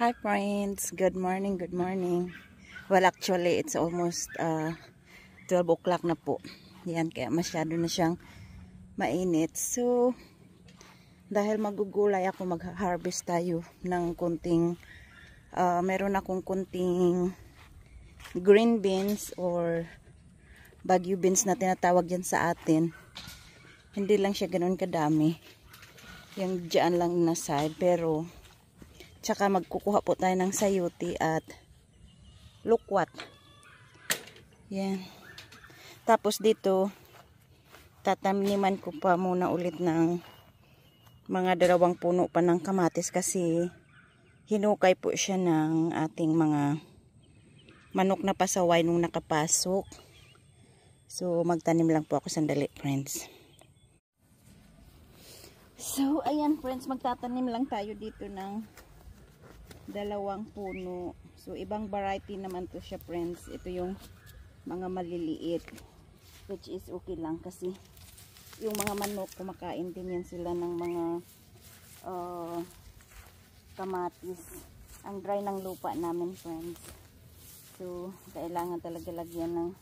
Hi friends, good morning, good morning. Well actually it's almost 12 o'clock na po. Yan, kaya masyado na siyang mainit. So dahil magugulay ako, mag-harvest tayo ng kunting meron akong kunting green beans or Baguio beans na tinatawag yan sa atin. Hindi lang siya ganoon kadami. Yung dyan lang na side, pero tsaka magkukuha po tayo ng sayuti at lukwat. Yan. Tapos dito, tataniman ko pa muna ulit ng mga 2 puno pa ng kamatis kasi hinukay po siya ng ating mga manok na pasaway nung nakapasok. So, magtanim lang po ako sandali, friends. So, ayan friends, magtatanim lang tayo dito ng 2 puno. So, ibang variety naman to siya, friends. Ito yung mga maliliit, which is okay lang kasi yung mga manok, kumakain din yan sila ng mga kamatis. Ang dry ng lupa namin, friends. So, kailangan talaga lagyan ng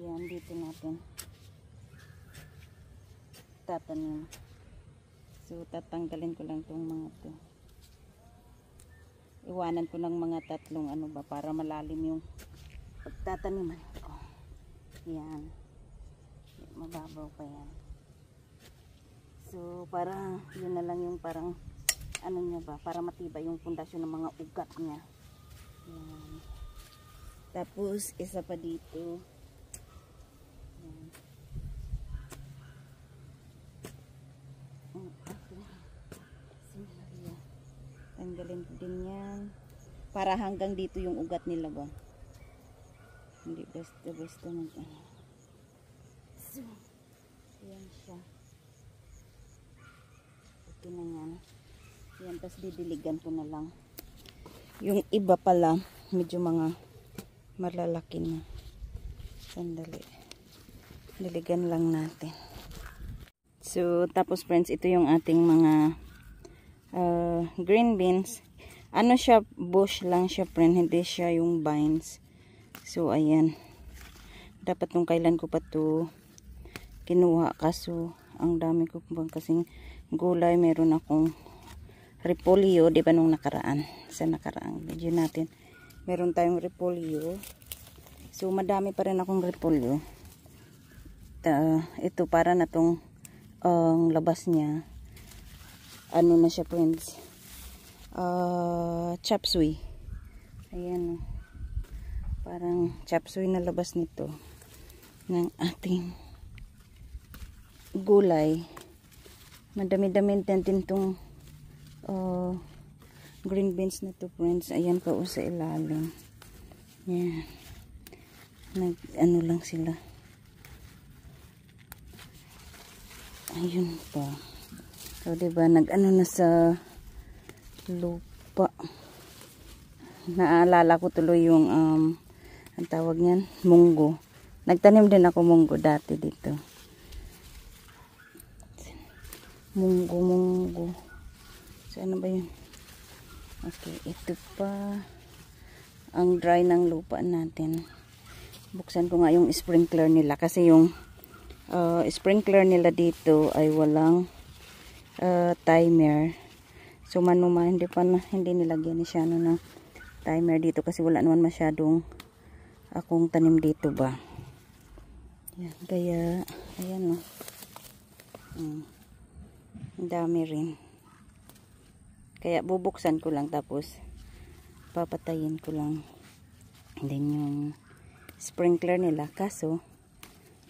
yan, dito natin tatanim. So, tatanggalin ko lang itong mga to. Iwanan ko ng mga 3 para malalim yung pagtataniman ko. Yan. Mababaw pa yan. So, para yun na lang yung parang niya para matibay yung pundasyon ng mga ugat niya. Yan. Tapos, isa pa dito. Yan. Tanggalin ko din yan. Para hanggang dito yung ugat nila ba. Hindi basta na. So, yan siya. Okay na yan. Yan, tapos didiligan ko na lang. Yung iba pala, medyo mga malalaki na. Sandali. Diligan lang natin. So, tapos friends, ito yung ating mga green beans. Ano siya, bush lang siya, friend, hindi siya yung vines. So ayan, dapat nung kailan ko pa to kinuha, kaso ang dami ko bang kasing gulay. Meron akong repolyo, di ba, nung nakaraan, sa nakaraang video natin meron tayong repolyo. So madami pa rin akong repolyo. Ito para na tong labas niya, ano na siya, friends, chop suey. Ayan, parang chop suey na labas nito ng ating gulay. Madami-dami din tong green beans na to, friends. Ayan pa sa ilalim. Yan, ano lang sila. Ayun pa. So, diba, nag-ano na sa lupa. Naalala ko tuloy yung, ang tawag niyan, munggo. Nagtanim din ako munggo dati dito. Munggo. So, ano ba yun? Okay, ito pa. Ang dry ng lupa natin. Buksan ko nga yung sprinkler nila. Kasi yung sprinkler nila dito ay walang timer. So manuma, hindi nilagyan ni siya ng timer dito kasi wala naman masyadong akong tanim dito ba. Yan, kaya ayan, ang dami rin. Kaya bubuksan ko lang tapos papatayin ko lang din yung sprinkler nila. Kaso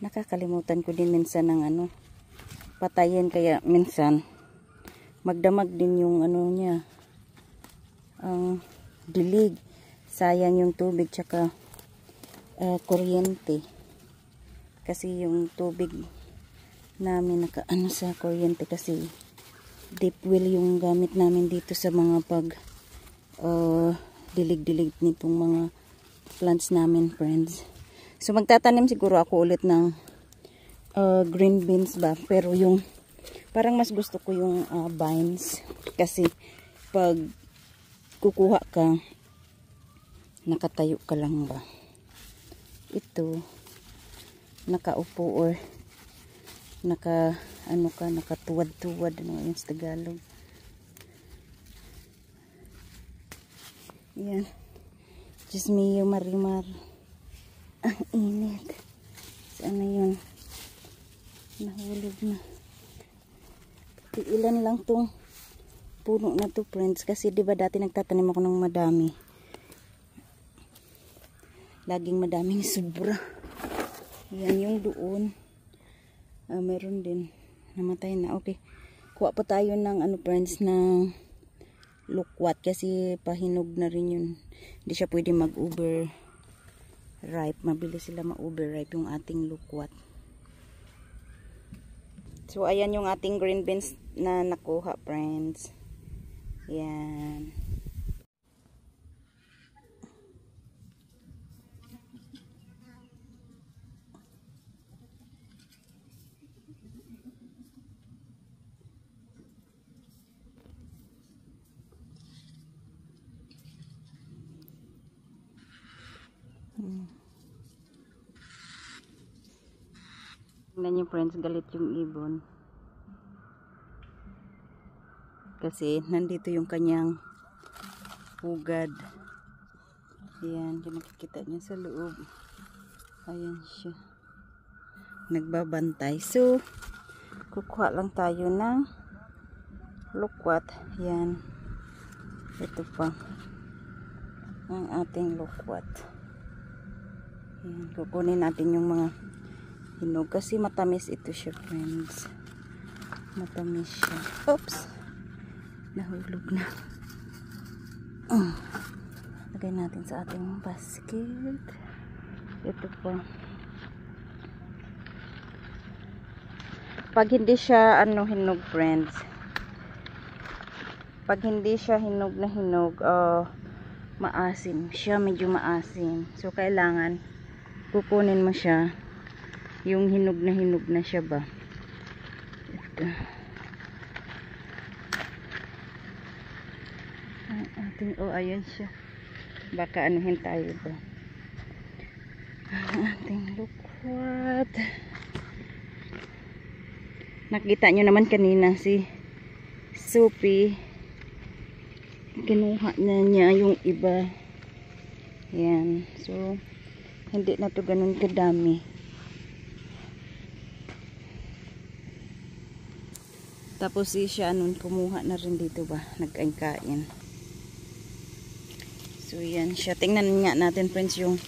nakakalimutan ko din minsan ng patayin, kaya minsan magdamag din yung niya, ang dilig. Sayang yung tubig tsaka kuryente, kasi yung tubig namin nakaano sa kuryente kasi deep well yung gamit namin dito sa mga pag dilig-dilig nitong mga plants namin, friends. So magtatanim siguro ako ulit ng green beans ba, pero yung parang mas gusto ko yung vines kasi pag kukuha ka, nakatayo ka lang ba? Ito, nakaupo or nakatuwad-tuwad, ano yun sa Tagalog. Yan. Diyos mio, marimar. Ang init. Saan na yun? Nahulog na. Ilan lang tong puno na to, friends. Kasi diba dati nagtatanim ako ng madami. Laging madaming sobra. Yan yung doon. Meron din. Namatay na. Okay. Kuha pa tayo ng friends, ng lukwat. Kasi pahinog na rin yun. Hindi siya pwede mag-over ripe. Mabilis sila ma-over ripe yung ating lukwat. So, ayan yung ating green beans na nakuha, friends. Yan. Tingnan niyo, friends, galit yung ibon. Kasi nandito yung kanyang pugad. Ayan, yung nakikita niya sa loob. Ayan siya. Nagbabantay. So, kukuha lang tayo ng lukwat. Ayan. Ito pa. Ang ating lukwat. Ayan. Kukunin natin yung mga hinog. Kasi matamis ito siya, friends. Matamis siya. Oops! Nahulog na. Lagay natin sa ating basket. Ito po. Pag hindi siya hinog, friends. Pag hindi siya hinog na hinog, maasim siya, medyo maasim. So kailangan kukunin mo siya yung hinog na siya ba. Ito. Ayan siya. Baka anuhin tayo ba. Ang ating lukwat. Nakita nyo naman kanina si Sophie. Kinuha na niya yung iba. Ayan. So, hindi na to ganun kadami. Tapos siya kumuha na rin dito ba. Nagkain-kain. So, yan siya. Tingnan nga natin, friends, yung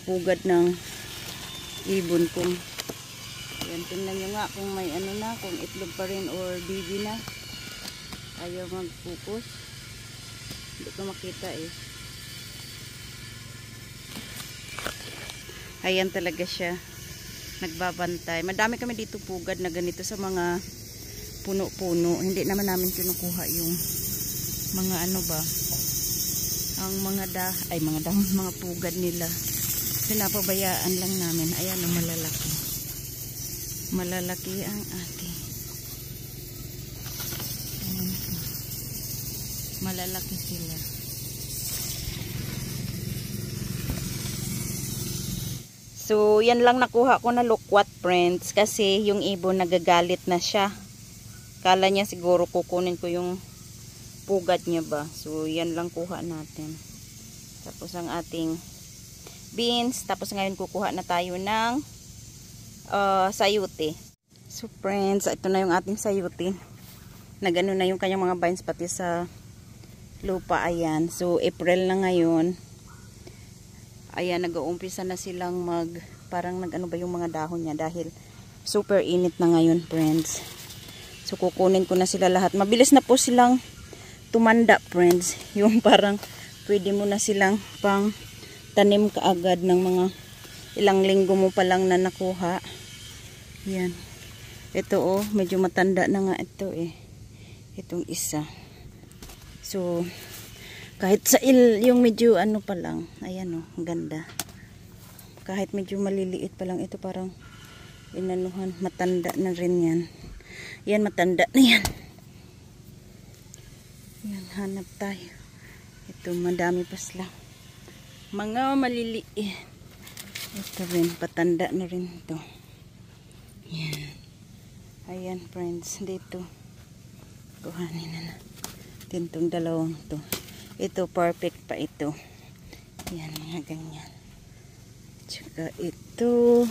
pugad ng ibon kung yan. Tingnan nyo nga kung may kung itlog pa rin or baby na. Ayaw mag-focus. Hindi ko makita eh. Ayan talaga siya. Nagbabantay. Madami kami dito pugad na ganito sa mga puno-puno. Hindi naman namin kinukuha yung mga ang mga mga pugad nila. Pinapabayaan lang namin. Ayan ang malalaki. Malalaki ang ating. Ayan po. Malalaki sila. So, yan lang nakuha ko na lukwat, friends. Kasi yung ibon nagagalit na siya. Kala niya siguro kukunin ko yung pugad niya ba. So, yan lang kuha natin. Tapos ang ating beans. Tapos ngayon kukuha na tayo ng sayuti. So, friends, ito na yung ating sayuti. Nagano na yung kanyang mga vines pati sa lupa. Ayan. So, April na ngayon. Ayan, nag-uumpisa na silang parang ba yung mga dahon niya dahil super init na ngayon, friends. So, kukunin ko na sila lahat. Mabilis na po silang tumanda, friends. Yung parang pwede mo na silang pang tanim kaagad ng mga ilang linggo mo pa lang na nakuha. Yan. Ito medyo matanda na nga ito eh. Itong isa. So, kahit sa yung medyo pa lang. Ayan ganda. Kahit medyo maliliit pa lang ito, parang matanda na rin yan. Yan, matanda na yan. Yan, hanap tayo. Ito, madami pa sila. Mga maliliit. Ito rin, patanda na rin ito. Yan. Ayan, friends, dito. Kuhanin na natin itong dalawang to. Ito, perfect pa ito. Yan, mga ganyan. Tsaka ito.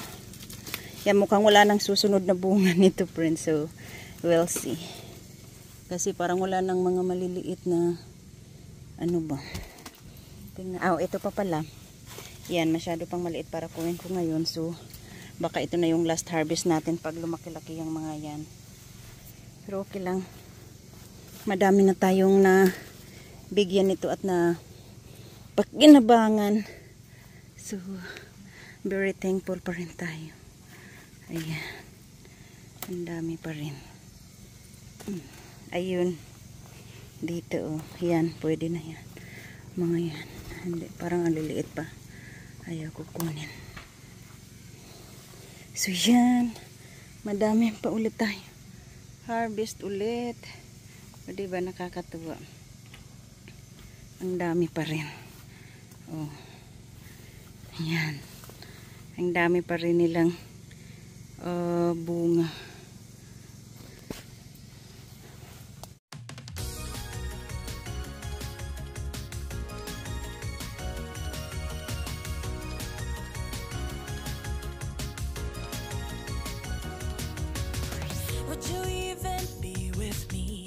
Yan, mukhang wala nang susunod na bunga nito, friends. So, we'll see. Kasi parang wala nang mga maliliit na ano ba. Tingnan. Ito pa pala. Yan, masyado pang maliit para kunin ko ngayon. So, baka ito na yung last harvest natin pag lumaki-laki yung mga yan. Pero okay lang. Madami na tayong na bigyan nito at na pagkinabangan. So, very thankful pa rin tayo. Ayan. Ang dami pa rin. Ayun. Dito, oh. Yan, pwede na yan. Mga yan. Hindi, parang ang liliit pa. Ayaw kukunin. So, yan. Madami pa ulit tayo. Harvest ulit. O, diba, nakakatuwa. Ang dami pa rin. Oh. Yan. Ang dami pa rin nilang bunga. Would you even be with me